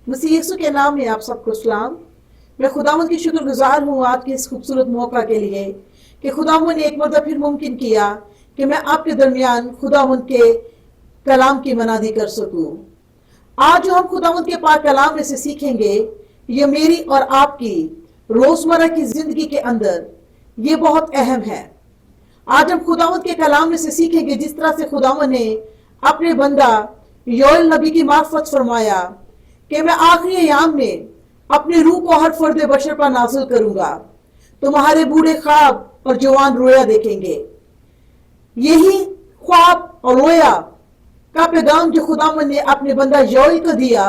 मसीह यीशु के नाम में आप सबको सलाम। मैं खुदावंद की शुक्रगुजार हूँ आज के इस खूबसूरत मौका के लिए कि खुदावंद ने एक मरतबा फिर मुमकिन किया कि मैं आपके दरमियान खुदावंद के कलाम की मनादी कर सकूँ। आज जो हम खुदावंद के पाक कलाम में से सीखेंगे, ये मेरी और आपकी रोजमर्रा की जिंदगी के अंदर ये बहुत अहम है। आज हम खुदावंद के कलाम में से सीखेंगे जिस तरह से खुदावंद ने अपने बंदा योएल नबी की मार्फत फरमाया कि मैं आखिरी अयाम में अपने रूह को हर फर्द बशर पर नाज़िल करूंगा, तुम्हारे बूढ़े ख्वाब और जवान रोया देखेंगे। यही ख्वाब और रोया का पैगाम जो खुदावंद ने अपने बंदा योएल को दिया,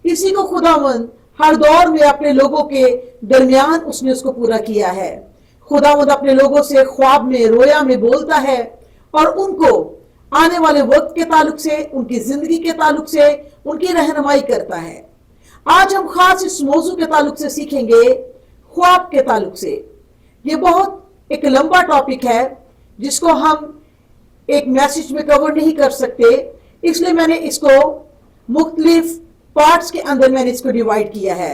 इसी को खुदावंद हर दौर में अपने लोगों के दरमियान उसने उसको पूरा किया है। खुदावंद अपने लोगों से ख्वाब में रोया में बोलता है और उनको आने वाले वक्त के ताल्लुक से, उनकी जिंदगी के ताल्लुक से उनकी रहनुमाई करता है। आज हम खास इस मौजू के ताल्लुक से सीखेंगे, ख्वाब के ताल्लुक से। ये बहुत एक लंबा टॉपिक है जिसको हम एक मैसेज में कवर नहीं कर सकते, इसलिए मैंने इसको मुख्तलिफ पार्ट्स के अंदर मैंने इसको डिवाइड किया है।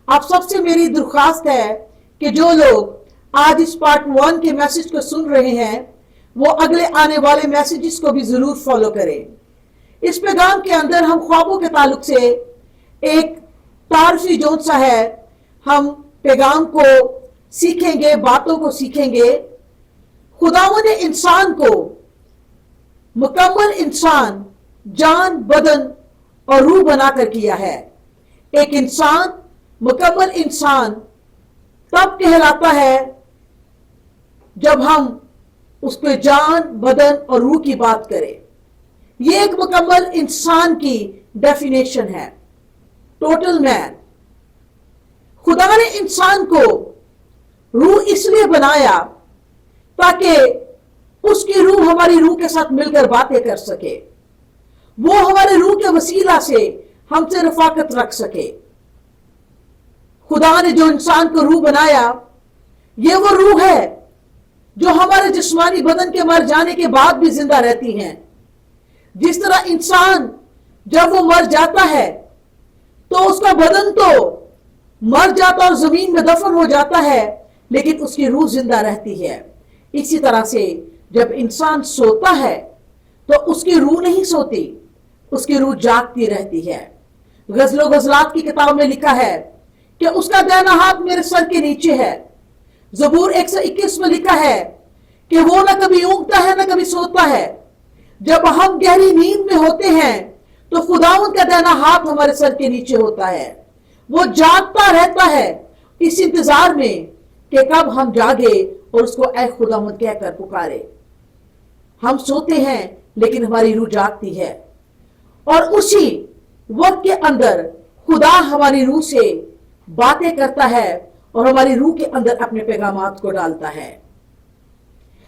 आप सबसे मेरी दरख्वास्त है कि जो लोग आज इस पार्ट 1 के मैसेज को सुन रहे हैं वो अगले आने वाले मैसेजेस को भी जरूर फॉलो करें। इस पैगाम के अंदर हम ख्वाबों के ताल्लुक से एक तारफी जोन सा है, हम पैगाम को सीखेंगे, बातों को सीखेंगे। खुदावंद ने इंसान को मुकम्मल इंसान, जान, बदन और रूह बनाकर किया है। एक इंसान मुकम्मल इंसान तब कहलाता है जब हम उसके जान, बदन और रूह की बात करें। ये एक मुकम्मल इंसान की डेफिनेशन है, टोटल मैन। खुदा ने इंसान को रूह इसलिए बनाया ताकि उसकी रूह हमारी रूह के साथ मिलकर बातें कर सके, वो हमारे रूह के वसीला से हमसे रफाकत रख सके। खुदा ने जो इंसान को रूह बनाया, ये वो रूह है जो हमारे जिस्मानी बदन के मर जाने के बाद भी जिंदा रहती हैं। जिस तरह इंसान जब वो मर जाता है तो उसका बदन तो मर जाता और जमीन में दफन हो जाता है, लेकिन उसकी रूह जिंदा रहती है। इसी तरह से जब इंसान सोता है तो उसकी रूह नहीं सोती, उसकी रूह जागती रहती है। गजलो गजलात की किताब में लिखा है कि उसका दाहिना हाथ मेरे सर के नीचे है। ज़बूर 121 में लिखा है कि वो न कभी ऊँगता है न कभी सोता है। जब हम गहरी नींद में होते हैं तो खुदावंद का दाहिना हाथ हमारे सर के नीचे होता है। वो जागता रहता है इस इंतजार में कि कब हम जागे और उसको ऐ खुदावंद कहकर पुकारे। हम सोते हैं लेकिन हमारी रूह जागती है और उसी वक्त के अंदर खुदा हमारी रूह से बातें करता है और हमारी रूह के अंदर अपने पैगामात को डालता है।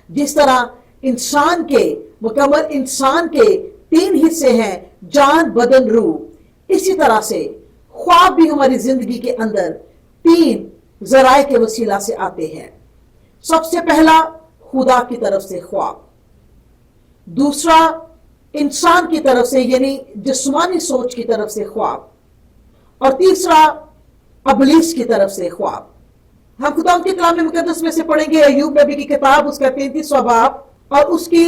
जिस तरह इंसान के, मुकम्मल इंसान के 3 हिस्से हैं, जान, बदन, रूह, इसी तरह से ख्वाब भी हमारी जिंदगी के अंदर 3 जराए के वसीला से आते हैं। सबसे पहला खुदा की तरफ से ख्वाब, दूसरा इंसान की तरफ से यानी जिस्मानी सोच की तरफ से ख्वाब, और तीसरा अबलीस की तरफ से ख्वाब। हम खुदा के कलाम मुकद्दस में से पढ़ेंगे अय्यूब नबी की किताब, उसका 33वां बाब और उसकी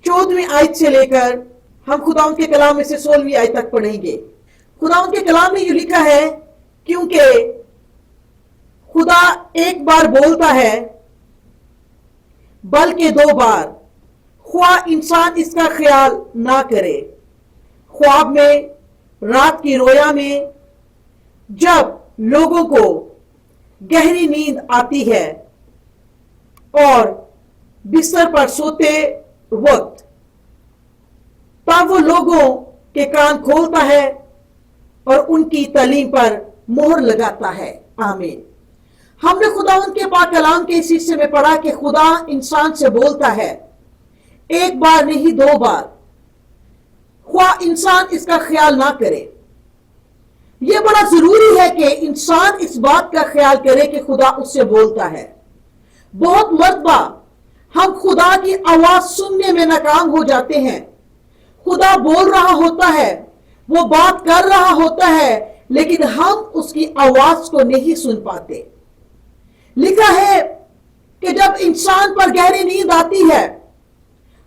14वीं आयत से लेकर हम खुदा के कलाम में से 16वीं आयत तक पढ़ेंगे। खुदा के कलाम में ये लिखा है, क्योंकि खुदा एक बार बोलता है बल्कि 2 बार, ख्वाह इंसान इसका ख्याल ना करे। ख्वाब में, रात की रोया में, जब लोगों को गहरी नींद आती है और बिस्तर पर सोते वक्त, तब वो लोगों के कान खोलता है और उनकी तालीम पर मोहर लगाता है। आमीन। हमने खुदावंद के पाक कलाम के इस हिस्से में पढ़ा कि खुदा इंसान से बोलता है, एक बार नहीं 2 बार, ख्वाह इंसान इसका ख्याल ना करे। यह बड़ा जरूरी है कि इंसान इस बात का ख्याल करे कि खुदा उससे बोलता है। बहुत मरतबा हम खुदा की आवाज सुनने में नाकाम हो जाते हैं। खुदा बोल रहा होता है, वो बात कर रहा होता है, لیکن ہم اس کی آواز کو نہیں سن پاتے۔ لکھا ہے کہ جب انسان پر گہری نیند آتی ہے،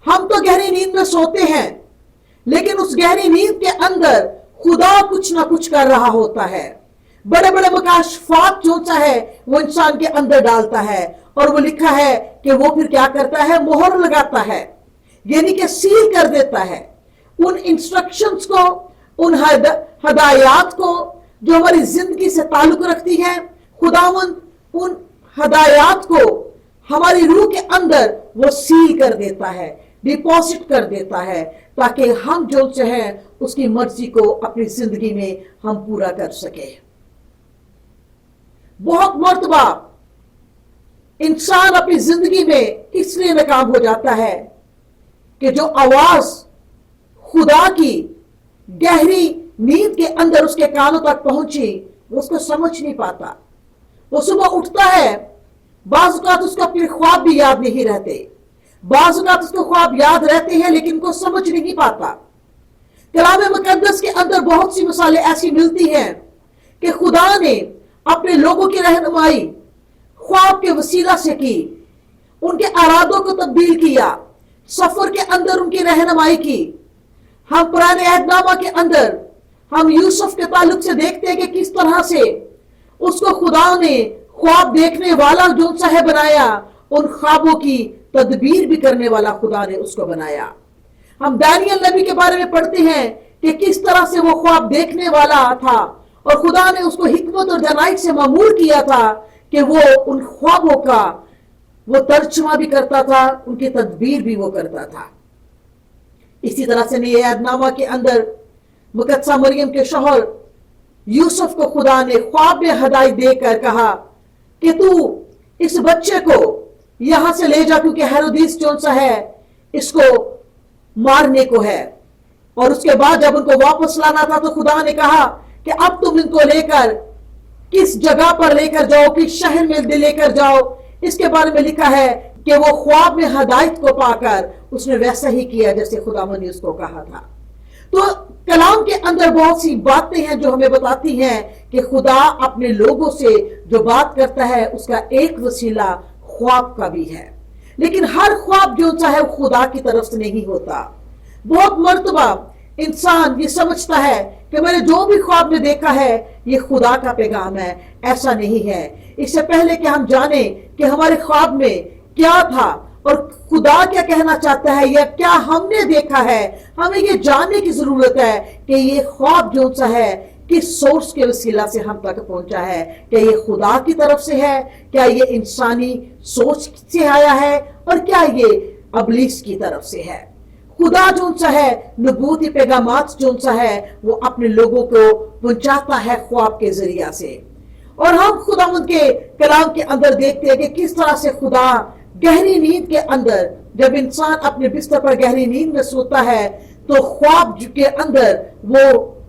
ہم تو گہری نیند میں سوتے ہیں، لیکن اس گہری نیند کے اندر خدا کچھ نہ کچھ کر رہا ہوتا ہے۔ بڑے بڑے مکاشفات جو ہے وہ انسان کے اندر ڈالتا ہے، اور وہ لکھا ہے کہ وہ پھر کیا کرتا ہے؟ مہر لگاتا ہے، یعنی کہ سیل کر دیتا ہے ان انسٹرکشنز کو، ان ہدایات کو جو ہماری زندگی سے تعلق رکھتی ہے۔ خداوند ان ہدایات کو ہماری روح کے اندر وہ سیل کر دیتا ہے، ڈپوزٹ کر دیتا ہے، تاکہ ہم جو چاہیں اس کی مرضی کو اپنی زندگی میں ہم پورا کر سکیں۔ بہت مرتبہ انسان اپنی زندگی میں اس لیے ناکام ہو جاتا ہے کہ جو آواز خدا کی گہری نیند کے اندر اس کے کانوں تک پہنچی، وہ اس کو سمجھ نہیں پاتا۔ وہ صبح اٹھتا ہے، بعض اوقات اس کو اپنے خواب بھی یاد نہیں رہتے، بعض اوقات اس کو خواب یاد رہتے ہیں لیکن کو سمجھ نہیں پاتا۔ کلام مقدس کے اندر بہت سی مثالیں ایسی ملتی ہیں کہ خدا نے اپنے لوگوں کی رہنمائی خواب کے وسیلہ سے کی، ان کے ارادوں کو تبدیل کیا، سفر کے اندر ان کی رہنمائی کی۔ ہم پرانے عہد نامہ کے اندر ہم یوسف کے تعلق سے دیکھتے ہیں کہ کس طرح سے اس کو خدا نے خواب دیکھنے والا جو ہے بنایا، ان خوابوں کی تدبیر بھی کرنے والا خدا نے اس کو بنایا۔ ہم دانیل نبی کے بارے میں پڑھتے ہیں کہ کس طرح سے وہ خواب دیکھنے والا تھا، اور خدا نے اس کو حکمت اور دانائی سے معمور کیا تھا کہ وہ ان خوابوں کا وہ ترجمہ بھی کرتا تھا، ان کی تدبیر بھی وہ کرتا تھا۔ اسی طرح سے نئے عہد نامہ کے اندر مقدسہ مریم کے شوہر یوسف کو خدا نے خواب میں ہدایت دے کر کہا کہ تو اس بچے کو یہاں سے لے جا، کیونکہ ہیرودیس جو سا ہے اس کو مارنے کو ہے۔ اور اس کے بعد جب ان کو واپس لانا تھا تو خدا نے کہا کہ اب تم ان کو لے کر کس جگہ پر لے کر جاؤ، کس شہر میں لے کر جاؤ۔ اس کے بارے میں لکھا ہے کہ وہ خواب میں ہدایت کو پا کر اس نے ویسا ہی کیا جیسے خدا نے اس کو کہا تھا۔ تو کلام کے اندر بہت سی باتیں ہیں جو ہمیں بتاتی ہیں کہ خدا اپنے لوگوں سے جو بات کرتا ہے اس کا ایک وسیلہ خواب کا بھی ہے، لیکن ہر خواب جو چاہے خدا کی طرف سے نہیں ہوتا۔ بہت مرتبہ انسان یہ سمجھتا ہے کہ میں نے جو بھی خواب میں دیکھا ہے یہ خدا کا پیغام ہے۔ ایسا نہیں ہے۔ اس سے پہلے کہ ہم جانیں کہ ہمارے خواب میں کیا تھا اور خدا کیا کہنا چاہتا ہے یا کیا ہم نے دیکھا ہے، ہمیں یہ جاننے کی ضرورت ہے کہ یہ خواب جو سا ہے کس سورس کے وسیلہ سے ہم تک پہنچا ہے۔ کیا یہ خدا کی طرف سے ہے، کیا یہ انسانی سوچ سے آیا ہے، اور کیا یہ ابلیس کی طرف سے ہے۔ خدا جو سا ہے نبوتی پیغامات جو سا ہے وہ اپنے لوگوں کو پہنچاتا ہے خواب کے ذریعہ سے۔ اور ہم خداوند کے کلام کے اندر دیکھتے ہیں کہ کس طرح سے خدا گہری نیند کے اندر، جب انسان اپنے بستر پر گہری نیند میں سوتا ہے تو خواب کے اندر وہ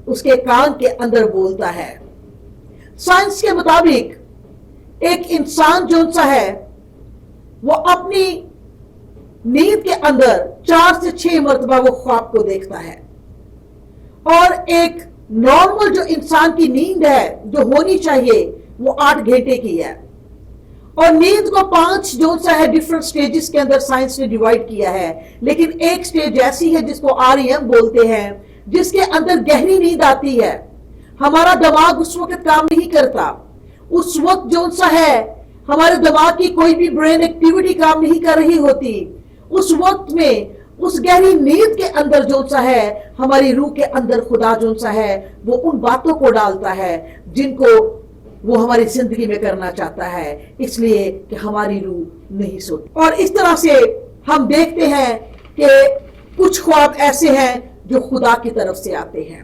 اس کے کان کے اندر بولتا ہے۔ سائنس کے مطابق ایک انسان جو سا ہے وہ اپنی نیند کے اندر 4 سے 6 مرتبہ وہ خواب کو دیکھتا ہے، اور ایک نارمل جو انسان کی نیند ہے جو ہونی چاہیے وہ 8 گھنٹے کی ہے، اور نیند کو 5 جو سا ہے ڈیفرنٹ سٹیجز کے اندر سائنس نے ڈیوائیڈ کیا ہے، لیکن ایک سٹیج ایسی ہے جس کو REM بولتے ہیں، جس کے اندر گہری نیند آتی ہے۔ ہمارا دماغ اس وقت کام نہیں کرتا، اس وقت جو سا ہے ہمارے دماغ کی کوئی بھی برین ایکٹیویٹی کام نہیں کر رہی ہوتی۔ اس وقت میں اس گہری نیند کے اندر جو سا ہے ہماری روح کے اندر خدا جو سا ہے وہ ان باتوں کو ڈالتا ہے جن کو وہ ہماری زندگی میں کرنا چاہتا ہے، اس لیے کہ ہماری روح نہیں سوتی۔ اور اس طرح سے ہم دیکھتے ہیں کہ کچھ خواب ایسے ہیں جو خدا کی طرف سے آتے ہیں۔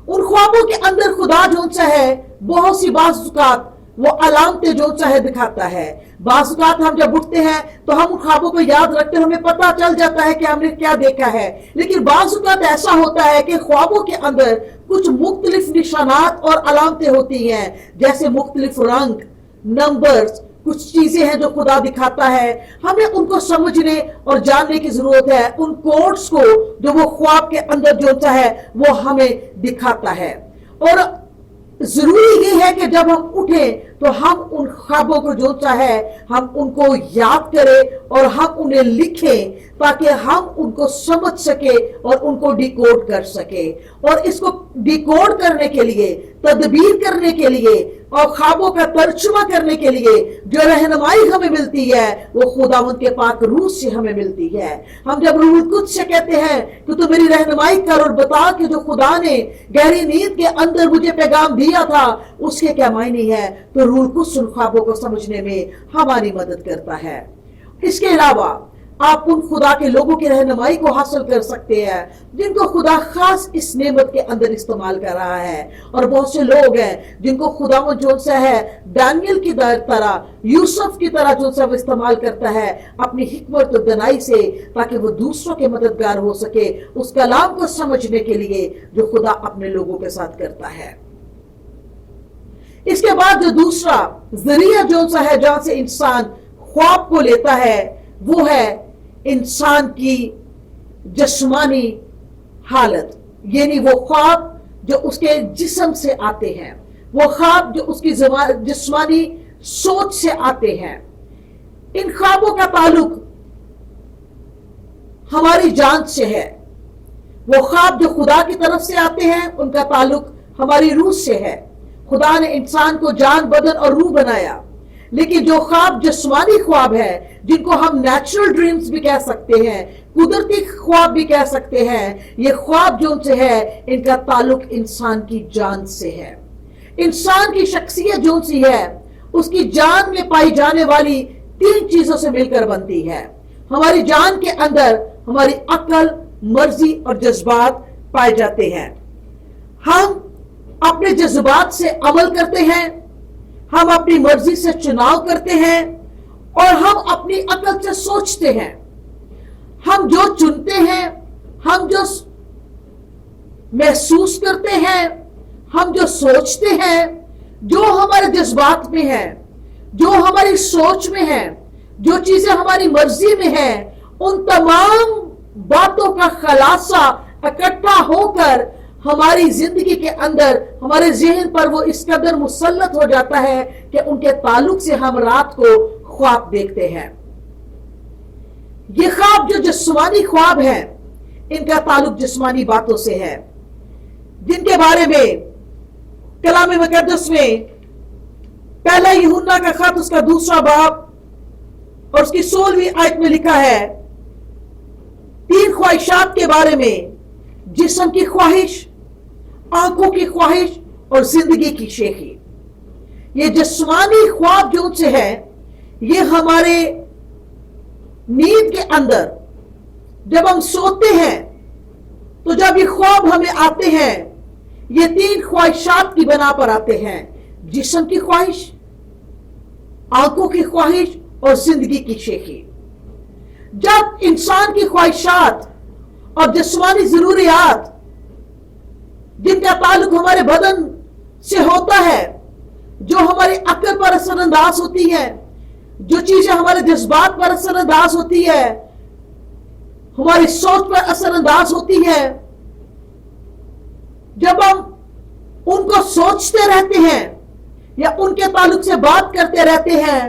ان خوابوں کے اندر خدا جو سا ہے بہت سی بعض اوقات وہ علامتیں جو چاہے دکھاتا ہے۔ بعض اوقات ہم جب اٹھتے ہیں تو ہم ان خوابوں کو یاد رکھتے ہیں، ہمیں پتہ چل جاتا ہے کہ ہم نے کیا دیکھا ہے، لیکن بعض اوقات ایسا ہوتا ہے کہ خوابوں کے اندر کچھ مختلف نشانات اور علامتیں ہوتی ہیں، جیسے مختلف رنگ، نمبرز، کچھ چیزیں ہیں جو خدا دکھاتا ہے۔ ہمیں ان کو سمجھنے اور جاننے کی ضرورت ہے، ان کوڈز کو جو وہ خواب کے اندر جو ہے وہ ہمیں دکھاتا ہے۔ اور जरूरी ये है कि जब हम उठें तो हम उन ख्वाबों को जो चाहे हम उनको याद करें और हम उन्हें लिखें, ताकि हम उनको समझ सके और उनको डिकोड कर सके। और इसको डिकोड करने के लिए, तदबीर करने के लिए और ख्वाबों का तर्जुमा करने के लिए जो रहनुमाई हमें मिलती है वो खुदावंद के पाक रूह से हमें मिलती है। हम जब रूह कुद्स से कहते हैं कि तू मेरी रहनुमाई कर और बता कि जो खुदा ने गहरी नींद के अंदर मुझे पैगाम दिया था उसके क्या मायने हैं, तो रूह कुद्स उन ख्वाबों को समझने में हमारी मदद करता है। इसके अलावा आप उन खुदा के लोगों की रहनुमाई को हासिल कर सकते हैं जिनको खुदा खास इस नेमत के अंदर इस्तेमाल कर रहा है। और बहुत से लोग हैं जिनको खुदा जो सा है दानियल की तरह, यूसुफ की तरह जो सा वो इस्तेमाल करता है अपनी हिकमत और दनाई से, ताकि वो दूसरों के मददगार हो सके उस कलाम को समझने के लिए जो खुदा अपने लोगों के साथ करता है। इसके बाद जो दूसरा जरिया जो सा है जहां से इंसान ख्वाब को लेता है वो है इंसान की जिस्मानी हालत, यानी वो ख्वाब जो उसके जिस्म से आते हैं, वो ख्वाब जो उसकी जिस्मानी सोच से आते हैं। इन ख्वाबों का ताल्लुक हमारी जान से है। वो ख्वाब जो खुदा की तरफ से आते हैं उनका ताल्लुक हमारी रूह से है। खुदा ने इंसान को जान, बदन और रूह बनाया, लेकिन जो ख्वाब जिस्मानी ख्वाब है जिनको हम नेचुरल ड्रीम्स भी कह सकते हैं, कुदरती ख्वाब भी कह सकते हैं, ये ख्वाब जो से है इनका ताल्लुक इंसान की जान से है। इंसान की शख्सियत जो सी है उसकी जान में पाई जाने वाली 3 चीजों से मिलकर बनती है। हमारी जान के अंदर हमारी अक्ल, मर्जी और जज्बात पाए जाते हैं। हम अपने जज्बात से अमल करते हैं, हम अपनी मर्जी से चुनाव करते हैं और हम अपनी अकल से सोचते हैं। हम जो चुनते हैं, हम जो महसूस करते हैं, हम जो सोचते हैं, जो हमारे जज्बात में है, जो हमारी सोच में है, जो चीजें हमारी मर्जी में है, उन तमाम बातों का खलासा इकट्ठा होकर हमारी जिंदगी के अंदर हमारे ज़हन पर वो इस कदर मुसल्लत हो जाता है कि उनके ताल्लुक से हम रात को ख्वाब देखते हैं। ये ख्वाब जो जिस्मानी ख्वाब है इनका ताल्लुक जिस्मानी बातों से है, जिनके बारे में कलाम मुकद्दस में पहला यूहन्ना का खत उसका 2 बाब और उसकी 16वीं आयत में लिखा है 3 ख्वाहिशात के बारे में, जिस्म की ख्वाहिश, आंखों की ख्वाहिश और जिंदगी की शेखी। ये जिस्मानी ख्वाब जो से है ये हमारे नींद के अंदर जब हम सोते हैं तो जब ये ख्वाब हमें आते हैं ये 3 ख्वाहिशात की बना पर आते हैं, जिस्म की ख्वाहिश, आंखों की ख्वाहिश और जिंदगी की शेखी। जब इंसान की ख्वाहिशात और जिस्मानी जरूरियात जिनका ताल्लुक हमारे बदन से होता है, जो हमारी अक्ल पर असरअंदाज होती है, जो चीजें हमारे जज्बात पर असरअंदाज होती है, हमारी सोच पर असरअंदाज होती है, जब हम उनको सोचते रहते हैं या उनके ताल्लुक से बात करते रहते हैं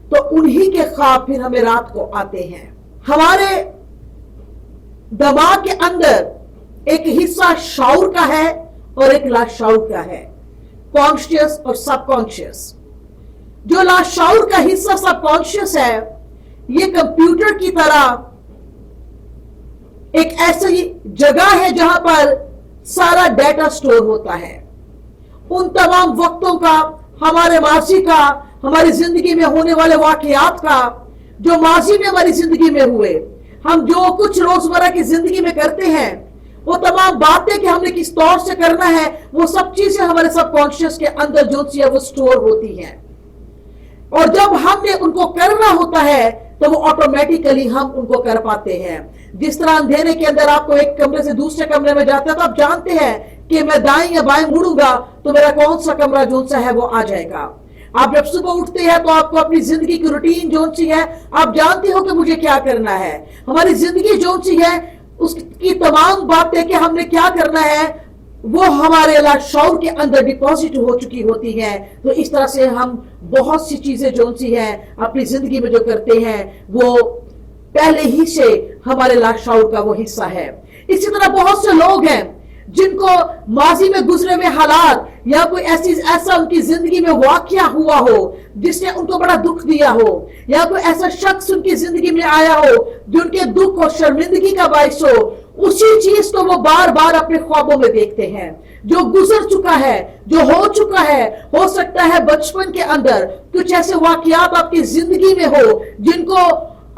तो उन्हीं के ख्वाब फिर हमें रात को आते हैं। हमारे दिमाग के अंदर एक हिस्सा शाउर का है और एक लाशाउर का है, कॉन्शियस और सबकॉन्शियस। जो लाशाउर का हिस्सा सबकॉन्शियस है ये कंप्यूटर की तरह एक ऐसी जगह है जहां पर सारा डाटा स्टोर होता है। उन तमाम वक्तों का, हमारे माजी का, हमारी जिंदगी में होने वाले वाकयात का, जो माजी में हमारी जिंदगी में हुए, हम जो कुछ रोजमर्रा की जिंदगी में करते हैं, वो तमाम बातें कि हमने किस तौर से करना है, वो सब चीजें हमारे सबकॉन्शियस के अंदर जो सी है वो स्टोर होती हैं। और जब हमने उनको करना होता है तो वो ऑटोमेटिकली हम उनको कर पाते हैं। जिस तरह अंधेरे के अंदर आपको एक कमरे से दूसरे कमरे में जाते हैं तो आप जानते हैं कि मैं दाएं या बाएं मुड़ूंगा तो मेरा कौन सा कमरा जो सा है वो आ जाएगा। आप जब सुबह उठते हैं तो आपको अपनी जिंदगी की रूटीन जो सी है आप जानते हो कि मुझे क्या करना है। हमारी जिंदगी जो सी है उसकी तमाम बातें कि हमने क्या करना है وہ ہمارے لاشعور کے اندر ڈپازٹ ہو چکی ہوتی ہیں. تو اس طرح سے ہم بہت سی چیزیں جو سی ہیں اپنی زندگی میں جو کرتے ہیں وہ پہلے ہی سے ہمارے لاشعور کا وہ حصہ ہے. اسی طرح بہت سے لوگ ہیں جن کو ماضی میں گزرے ہوئے حالات یا کوئی ایسا ان کی زندگی میں واقعہ ہوا ہو جس نے ان کو بڑا دکھ دیا ہو، یا کوئی ایسا شخص ان کی زندگی میں آیا ہو جو ان کے دکھ اور شرمندگی کا باعث ہو، اسی چیز کو وہ بار بار اپنے خوابوں میں دیکھتے ہیں. جو گزر چکا ہے، جو ہو چکا ہے، ہو سکتا ہے بچپن کے اندر کچھ ایسے واقعات آپ کی زندگی میں ہو جن کو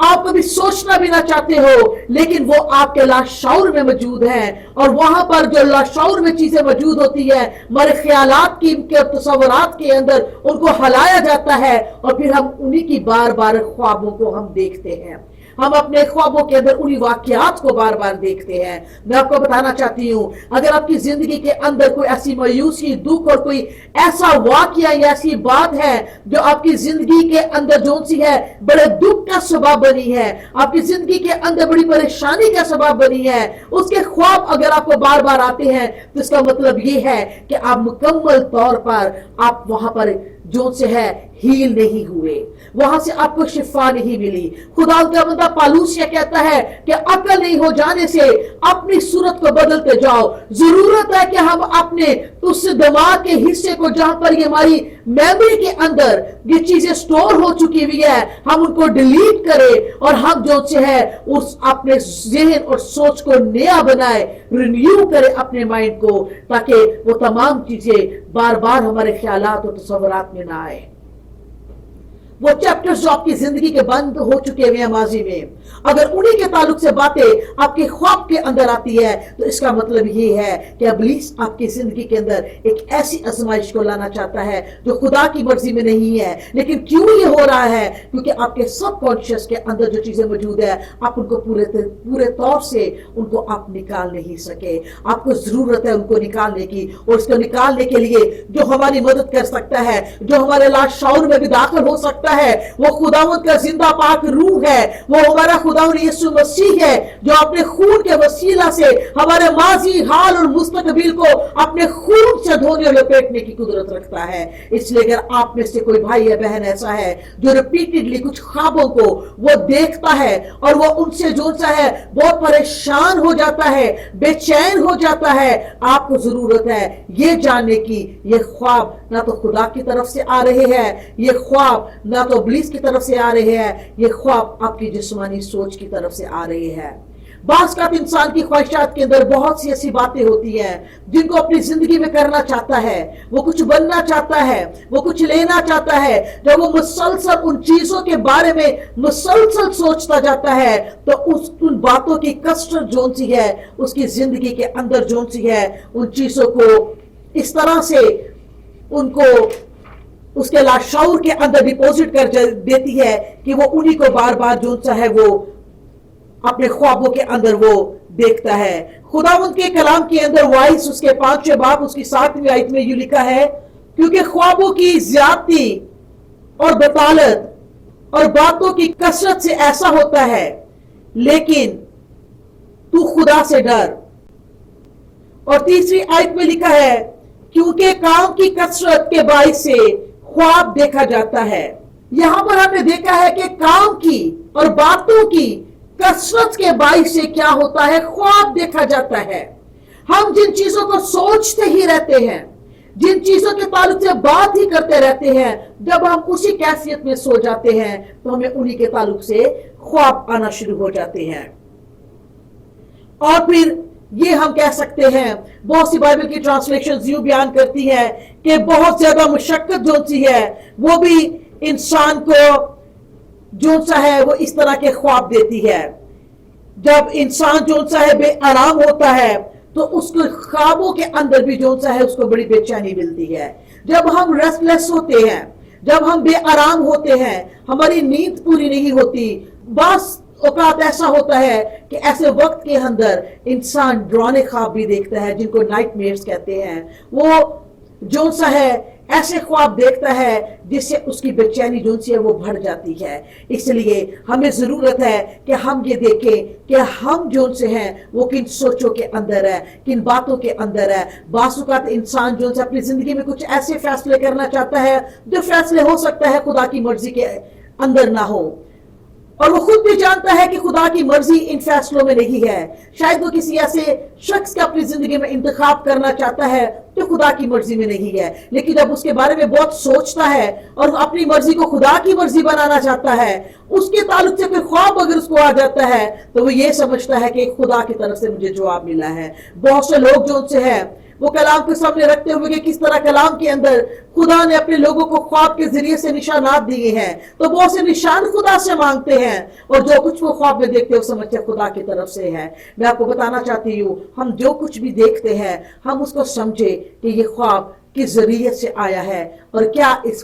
آپ کبھی سوچنا بھی نہ چاہتے ہو، لیکن وہ آپ کے لاشعور میں موجود ہیں. اور وہاں پر جو لاشعور میں چیزیں موجود ہوتی ہیں، ہمارے خیالات کی تصورات کے اندر ان کو ہلایا جاتا ہے، اور پھر ہم انہی کی بار بار خوابوں کو ہم دیکھتے ہیں. ہم اپنے خوابوں کے اندر انہی واقعات کو بار بار دیکھتے ہیں. میں آپ کو بتانا چاہتی ہوں، اگر آپ کی زندگی کے اندر کوئی ایسی مایوسی، دکھ اور کوئی ایسا واقعہ یا ایسی بات ہے جو آپ کی زندگی کے اندر جو سی ہے بڑے دکھ کا سبب بنی ہے، آپ کی زندگی کے اندر بڑی پریشانی کا سبب بنی ہے، اس کے خواب اگر آپ کو بار بار آتے ہیں تو اس کا مطلب یہ ہے کہ آپ مکمل طور پر آپ وہاں پر جو سے ہے ہیل نہیں ہوئے، وہاں سے آپ کو شفا نہیں ملی. خدا کا بندہ پالوس یہ کہتا ہے کہ عقل نہیں ہو جانے سے اپنی صورت کو بدلتے جاؤ. ضرورت ہے کہ ہم اپنے اس دماغ کے حصے کو جہاں پر یہ ہماری میموری کے اندر یہ چیزیں سٹور ہو چکی ہوئی ہے، ہم ان کو ڈیلیٹ کریں اور ہم جو سے ہے اس اپنے ذہن اور سوچ کو نیا بنائے، رینیو کرے اپنے مائنڈ کو، تاکہ وہ تمام چیزیں بار بار ہمارے خیالات اور تصورات میں نہ آئے. وہ چیپٹرز جو آپ کی زندگی کے بند ہو چکے ہوئے ہیں ماضی میں، اگر انہی کے تعلق سے باتیں آپ کے خواب کے اندر آتی ہے تو اس کا مطلب یہ ہے کہ ابلیس آپ کی زندگی کے اندر ایک ایسی آزمائش کو لانا چاہتا ہے جو خدا کی مرضی میں نہیں ہے. لیکن کیوں یہ ہو رہا ہے؟ کیونکہ آپ کے سب کانشیس کے اندر جو چیزیں موجود ہیں آپ ان کو پورے طور سے ان کو آپ نکال نہیں سکے. آپ کو ضرورت ہے ان کو نکالنے کی، اور اس کو نکالنے کے لیے جو ہماری مدد کر سکتا ہے، جو ہمارے لاشعور میں بھی داخل ہو سکتا ہے، وہ خداوند کا زندہ پاک روح ہے. وہ ہمارا خداوند یسوع مسیح ہے جو اپنے خون کے وسیلہ سے ہمارے ماضی، حال اور مستقبل کو اپنے خون سے دھونے اور لپیٹنے کی قدرت رکھتا ہے. اس لیے اگر آپ میں سے کوئی بھائی یا بہن ایسا ہے جو ریپیٹڈلی کچھ خوابوں کو وہ دیکھتا ہے اور وہ ان سے جو سا ہے بہت پریشان ہو جاتا ہے، بے چین ہو جاتا ہے، آپ کو ضرورت ہے یہ جاننے کی یہ خواب نہ تو خدا کی طرف سے آ رہے ہیں، یہ خواب نہ تو ابلیس کی طرف سے آ رہے ہیں، یہ خواب آپ کی جسمانی سوچ کی طرف سے آ رہے ہیں. بعض کا انسان کی خواہشات کے اندر بہت سی ایسی باتیں ہوتی ہیں جن کو اپنی زندگی میں کرنا چاہتا ہے، وہ کچھ بننا چاہتا ہے، وہ کچھ لینا چاہتا ہے. جب وہ مسلسل ان چیزوں کے بارے میں مسلسل سوچتا جاتا ہے تو ان باتوں کی کثرت جون سی ہے اس کی زندگی کے اندر جون سی ہے ان چیزوں کو اس طرح سے ان کو اس کے لاشعور کے اندر ڈپوزٹ کر دیتی ہے کہ وہ انہی کو بار بار جو سا ہے وہ اپنے خوابوں کے اندر وہ دیکھتا ہے. خداوند کے کلام کے اندر وائس اس کے 5 باب اس کی 7ویں آیت میں یہ لکھا ہے، کیونکہ خوابوں کی زیادتی اور بطالت اور باتوں کی کثرت سے ایسا ہوتا ہے، لیکن تو خدا سے ڈر. اور 3 آیت میں لکھا ہے، کیونکہ کام کی کثرت کے باعث سے خواب دیکھا جاتا ہے. یہاں پر ہم نے دیکھا ہے کہ کام کی اور باتوں کی کثرت کے باعث سے کیا ہوتا ہے، خواب دیکھا جاتا ہے. ہم جن چیزوں کو سوچتے ہی رہتے ہیں، جن چیزوں کے تعلق سے بات ہی کرتے رہتے ہیں، جب ہم اسی کیفیت میں سو جاتے ہیں تو ہمیں انہی کے تعلق سے خواب آنا شروع ہو جاتے ہیں. اور پھر یہ ہم کہہ سکتے ہیں، بہت سی بائبل کی ٹرانسلیشن یوں بیان کرتی ہے کہ بہت زیادہ مشقت جو سی ہے وہ بھی انسان کو جو سا ہے وہ اس طرح کے خواب دیتی ہے. جب انسان جو سا ہے بے آرام ہوتا ہے تو اس کو خوابوں کے اندر بھی جو سا ہے اس کو بڑی بے چینی ملتی ہے. جب ہم ریسٹ لیس ہوتے ہیں، جب ہم بے آرام ہوتے ہیں، ہماری نیند پوری نہیں ہوتی، بس اوقات ایسا ہوتا ہے کہ ایسے وقت کے اندر انسان ڈرانے خواب بھی دیکھتا ہے جن کو نائٹ میئرز کہتے ہیں. وہ جو سا ہے ऐसे ख्वाब देखता है जिससे उसकी बेचैनी जो सी है वो बढ़ जाती है। इसलिए हमें जरूरत है कि हम ये देखें कि हम जो से हैं वो किन सोचों के अंदर है, किन बातों के अंदर है। बासुकात इंसान जो से अपनी जिंदगी में कुछ ऐसे फैसले करना चाहता है जो फैसले हो सकता है खुदा की मर्जी के अंदर ना हो, और वो खुद भी जानता है कि खुदा की मर्जी इन फैसलों में नहीं है। शायद वो किसी ऐसे शख्स का अपनी जिंदगी में इंतखाब करना चाहता है जो खुदा की मर्जी में नहीं है, लेकिन जब उसके बारे में बहुत सोचता है और अपनी मर्जी को खुदा की मर्जी बनाना चाहता है, उसके ताल्लुक से कोई ख्वाब अगर उसको आ जाता है तो वो ये समझता है कि खुदा की तरफ से मुझे जवाब मिला है। बहुत से लोग जो उनसे है वो कलाम के सामने रखते हुए कि किस तरह कलाम के अंदर खुदा ने अपने लोगों को ख्वाब के जरिए से निशानात दिए हैं, तो बहुत से निशान खुदा से मांगते हैं और जो कुछ वो ख्वाब में देखते हैं वो समझते हैं खुदा की तरफ से है। मैं आपको बताना चाहती हूँ, हम जो कुछ भी देखते हैं हम उसको समझे कि ये ख्वाब किस जरिए से आया है और क्या इस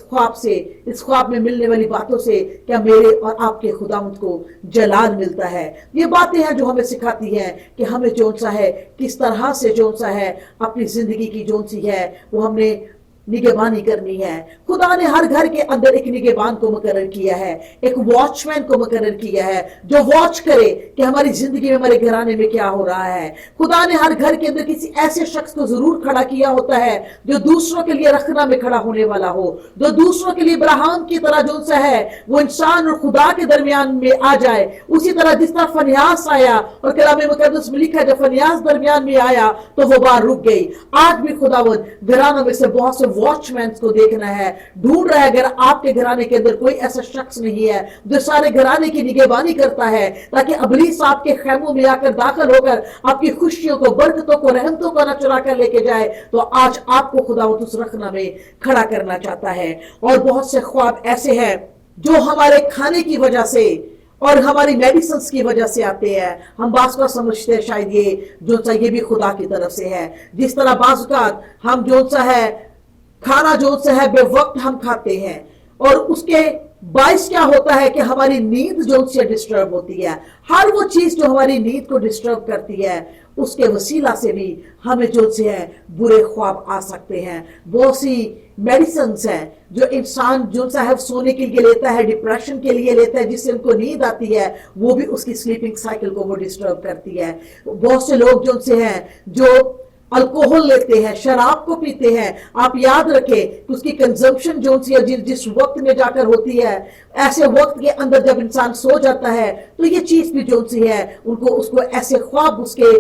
ख्वाब में मिलने वाली बातों से क्या मेरे और आपके खुदावंद को जलाल मिलता है। ये बातें हैं जो हमें सिखाती हैं कि हमें जो सा है किस तरह से जो सा है अपनी जिंदगी की जो सी है वो हमने निगहबानी करनी है। खुदा ने हर घर के अंदर एक निगहबान को मुकर्रर किया है, एक वॉचमैन को मुकर्रर किया है जो वॉच करे कि हमारी जिंदगी में, हमारे घराने में क्या हो रहा है। खुदा ने हर घर के अंदर किसी ऐसे शख्स को जरूर खड़ा किया होता है जो दूसरों के लिए रखना में खड़ा होने वाला हो, जो दूसरों के लिए इब्राहिम की तरह जो सा है वो इंसान और खुदा के दरमियान में आ जाए। उसी तरह जिस तरह फनियास आया और कलाम मुकद्दस में लिखा जब फनियास दरमियान में आया तो वो बार रुक गई। आज भी खुदावंद घरानों में से बहुत से वॉचमैन को देखना है, ढूंढ रहा है। अगर आपके घराने के अंदर कोई ऐसा शख्स नहीं है जो सारे घराने की निगहबानी करता है ताकि इब्लीस आपके खैमों में आकर दाखिल होकर आपकी खुशियों को, बरकतों को, रहमतों को न चुरा कर लेके जाए, तो आज आपको खुदावंद उस रखना में खड़ा करना चाहता है। और बहुत से ख्वाब ऐसे हैं जो हमारे खाने की वजह से और हमारी मेडिसिन की वजह से आते हैं। हम बास का समझते हैं शायद ये जो सा ये भी खुदा की तरफ से है। जिस तरह बाज़ हम जो सा है खाना जो सा है बेवक्त हम खाते हैं और उसके बाइस क्या होता है कि हमारी नींद जो से डिस्टर्ब होती है। हर वो चीज जो हमारी नींद को डिस्टर्ब करती है उसके वसीला से भी हमें जो से है बुरे ख्वाब आ सकते हैं। बहुत सी मेडिसिन है जो इंसान जो सा है सोने के लिए लेता है, डिप्रेशन के लिए लेता है, जिससे उनको नींद आती है, वो भी उसकी स्लीपिंग साइकिल को वो डिस्टर्ब करती है। बहुत से लोग जो से हैं जो अल्कोहल लेते हैं, शराब को पीते हैं, आप याद रखें कि उसकी कंजम्पशन जो सी है जिस वक्त में जाकर होती है, ऐसे वक्त के अंदर जब इंसान सो जाता है तो ये चीज भी जो सी है उसको ऐसे ख्वाब उसके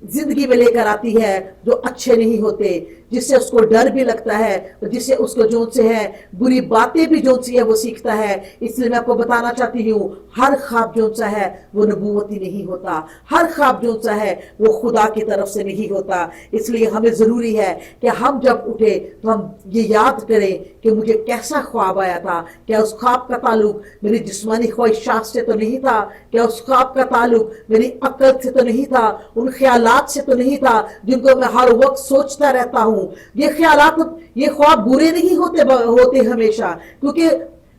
जिंदगी में लेकर आती है जो अच्छे नहीं होते, जिससे उसको डर भी लगता है, जिससे उसको जो से है बुरी बातें भी जो सी है वो सीखता है। इसलिए मैं आपको बताना चाहती हूँ हर ख्वाब जो सा है वो नबूवती नहीं होता, हर ख्वाब जो सा है वो खुदा की तरफ से नहीं होता। इसलिए हमें जरूरी है कि हम जब उठे तो हम ये याद करें कि मुझे कैसा ख्वाब आया था। क्या उस ख्वाब का ताल्लुक मेरी जिस्मानी ख्वाहिशात से तो नहीं था? क्या उस ख्वाब का ताल्लुक मेरी अक्ल से तो नहीं था? उन ख्यालात से तो नहीं था जिनको मैं हर वक्त सोचता रहता हूँ? ये ख्यालात, ये ख्वाब बुरे नहीं होते हमेशा, क्योंकि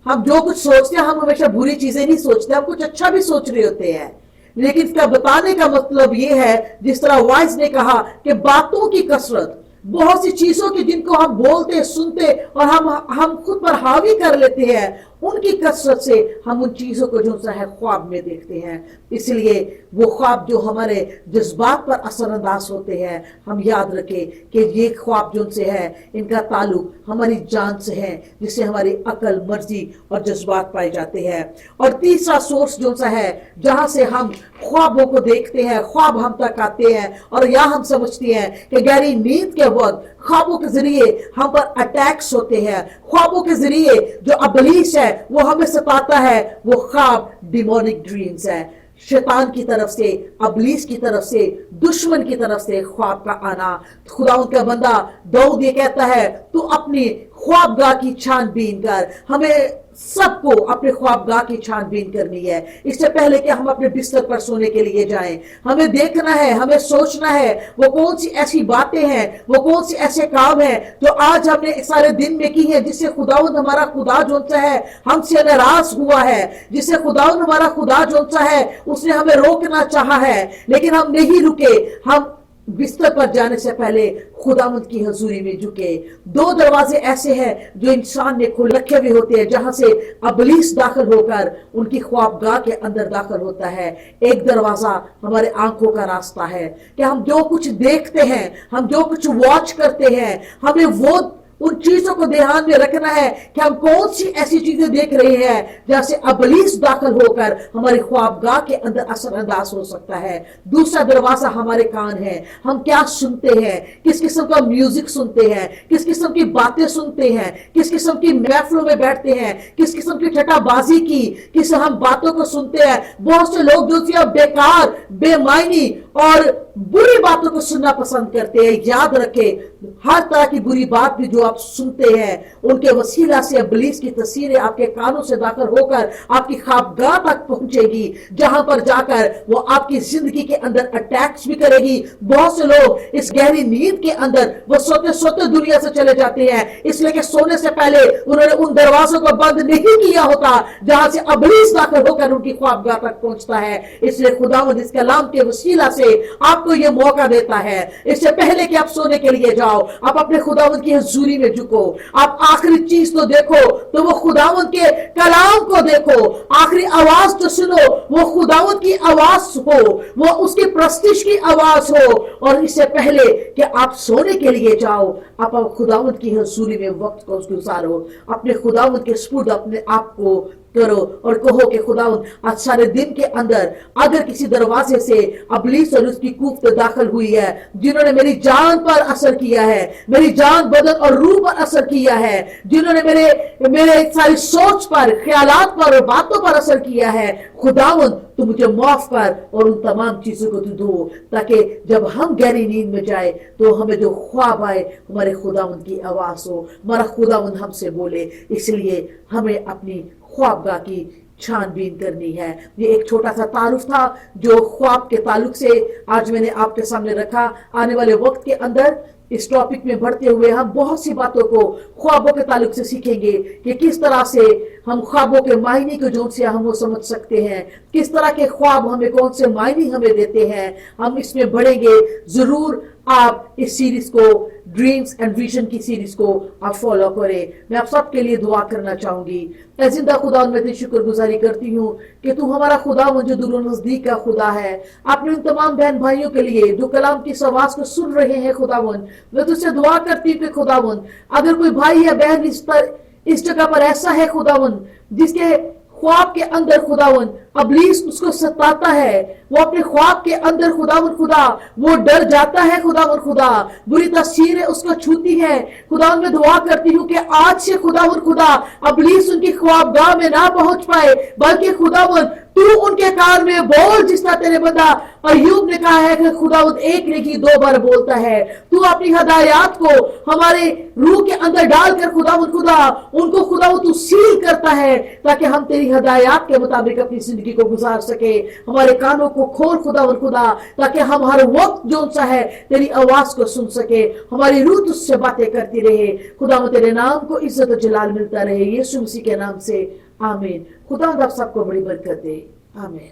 हम जो कुछ सोचते हैं हम हमेशा बुरी चीजें नहीं सोचते, हम कुछ अच्छा भी सोच रहे होते हैं। लेकिन इसका बताने का मतलब ये है, जिस तरह वाइज ने कहा कि बातों की कसरत, बहुत सी चीजों की जिनको हम बोलते, सुनते और हम खुद पर हावी कर लेते हैं, उनकी कसरत से हम उन चीजों को जो सा है ख्वाब में देखते हैं। इसलिए वो ख्वाब जो हमारे जज्बात पर असरअंदाज होते हैं, हम याद रखें कि ये ख्वाब जो से है इनका ताल्लुक हमारी जान से है, जिससे हमारी अकल, मर्जी और जज्बात पाए जाते हैं। और तीसरा सोर्स जो सा है जहां से हम ख्वाबों को देखते हैं, ख्वाब हम तक आते हैं और या हम समझते हैं कि गहरी नींद के वक्त ख्वाबों के जरिए हम पर अटैक्स होते हैं, ख्वाबों के जरिए जो इब्लीस है वो हमें सताता है, वो ख्वाब डिमोनिक ड्रीम्स है। शैतान की तरफ से, इब्लीस की तरफ से, दुश्मन की तरफ से ख्वाब का आना। खुदावंद का बंदा दाऊद ये कहता है, तू अपनी ख्वाबगाह की छानबीन कर। हमें सबको अपने ख्वाबगाह की छानबीन करनी है। इससे पहले कि हम अपने बिस्तर पर सोने के लिए जाएं, हमें देखना है, हमें सोचना है वो कौन सी ऐसी बातें हैं, वो कौन सी ऐसे काम हैं जो आज हमने सारे दिन में की है, जिससे खुदावंद हमारा खुदा जो सा है हमसे नाराज हुआ है, जिससे खुदावंद हमारा खुदा जो सा है उसने हमें रोकना चाहा है, लेकिन हम नहीं रुके। हम बिस्तर पर जाने से पहले खुदावंद की हजूरी में झुके। दो दरवाजे ऐसे हैं जो इंसान ने खोल रखे हुए होते हैं, जहां से अबलीस दाखिल होकर उनकी ख्वाबगाह के अंदर दाखिल होता है। एक दरवाजा हमारे आंखों का रास्ता है कि हम जो कुछ देखते हैं, हम जो कुछ वॉच करते हैं, हमें वो उन चीजों को ध्यान में रखना है कि हम कौन सी ऐसी चीजें देख रहे हैं जहां से अबलीस दाखिल होकर हमारी ख्वाबगाह के अंदर असरअंदाज हो सकता है। दूसरा दरवाजा हमारे कान है। हम क्या सुनते हैं, किस किस्म का म्यूजिक सुनते हैं, किस किस्म की बातें सुनते हैं, किस किस्म की महफिलों में बैठते हैं, किस किस्म की ठट्टाबाजी की किस हम बातों को सुनते हैं। बहुत से लोग जो बेकार, बेमायनी और बुरी बातों को सुनना पसंद करते हैं। याद रखें, हर तरह की बुरी बात भी जो आप सुनते हैं, उनके वसीला से इब्लीस की तस्वीरें आपके कानों से दाखिल होकर आपकी ख्वाबगाह तक पहुंचेगी, जहां पर जाकर वो आपकी जिंदगी के अंदर अटैक्स भी करेगी। बहुत से लोग इस गहरी नींद के अंदर वो सोते सोते दुनिया से चले जाते हैं, इसलिए कि सोने से पहले उन्होंने उन दरवाजों को बंद नहीं किया होता जहां से इब्लीस दाखिल होकर उनकी ख्वाबगाह तक पहुंचता है। इसलिए खुदावंद इस कलाम के वसीला से आपको ये मौका देता है, इससे पहले कि आप सोने के लिए जाओ, आप अपने खुदावंद की हजूरी में झुको। आप आखिरी चीज तो देखो तो वो खुदावंद के कलाम को देखो। आखिरी आवाज तो सुनो, वो खुदावंद की आवाज हो, वो उसकी प्रस्तिश की आवाज हो। और इससे पहले कि आप सोने के लिए जाओ, आप खुदावंद की हजूरी में वक्त को गुजारो। अपने खुदावंद के सुपुर्द अपने आप को करो और कहो कि खुदावंद आज सारे दिन के अंदर अगर किसी दरवाजे से इब्लीस और उसकी कुफ्त दाखिल हुई है, जिन्होंने मेरी जान पर असर किया है, मेरी जान, बदन और रूह पर असर किया है, जिन्होंने मेरे सारी सोच पर, ख्यालात पर और बातों पर असर किया है, खुदावंद तू मुझे माफ कर और उन तमाम चीजों को तू धो, ताकि जब हम गहरी नींद में जाए तो हमें जो ख्वाब आए हमारे खुदावंद की आवाज हो, हमारा खुदावंद हमसे बोले। इसलिए हमें अपनी ख्वाबगाह की छानबीन करनी है। ये एक छोटा सा तारुफ था जो ख्वाब के ताल्लुक से आज मैंने आपके सामने रखा। आने वाले वक्त के अंदर इस टॉपिक में बढ़ते हुए हम बहुत सी बातों को ख्वाबों के ताल्लुक से सीखेंगे कि किस तरह से हम ख्वाबों के मायने को जो से हम वो समझ सकते हैं, किस तरह के ख्वाब हमें कौन से मायने हमें देते हैं। हम इसमें बढ़ेंगे। जरूर आप इस सीरीज को, ड्रीम्स एंड विजन की सीरीज को आप फॉलो करें। मैं आप सबके लिए दुआ करना चाहूंगी। ऐ जिंदा खुदा, मैं तेरी शुक्रगुजारी करती हूँ कि तू हमारा खुदा मुझे दूर नजदीक का खुदा है। आपने उन तमाम बहन भाइयों के लिए जो कलाम की आवाज को सुन रहे हैं खुदावंद, मैं तुझसे दुआ करती हूँ कि खुदावंद अगर कोई भाई या बहन इस जगह पर ऐसा है खुदावंद जिसके ख्वाब के अंदर खुदावंद इब्लीस उसको सताता है, वो अपने ख्वाब के अंदर खुदावंद खुदा वो डर जाता है खुदावंद खुदा, बुरी तस्वीरें उसको छूती है। खुदावंद मैं दुआ करती हूँ कि आज से खुदावंद खुदा इब्लीस उनकी ख्वाबगाह में ना पहुंच पाए, बल्कि खुदावंद तू उनके कान में बोल, जिस तरह तेरे बंदा अय्यूब ने कहा है कि खुदावंद एक नहीं 2 बार बोलता है। तू अपनी हदायत को हमारे रूह के अंदर डालकर खुदावंद खुदा उनको खुदावंद तू सील करता है, ताकि हम तेरी हदायत के मुताबिक अपनी जिंदगी को गुजार सके। हमारे कानों को खोल खुदावंद खुदा, ताकि हम हर वक्त जो सा है तेरी आवाज को सुन सके, हमारी रूह तुझसे बातें करती रहे। खुदावंद तेरे नाम को इज्जत और जलाल मिलता रहे, यीशु मसीह के नाम से आमीन। खुदावंद आप सबको बड़ी बरकत दे। आमीन।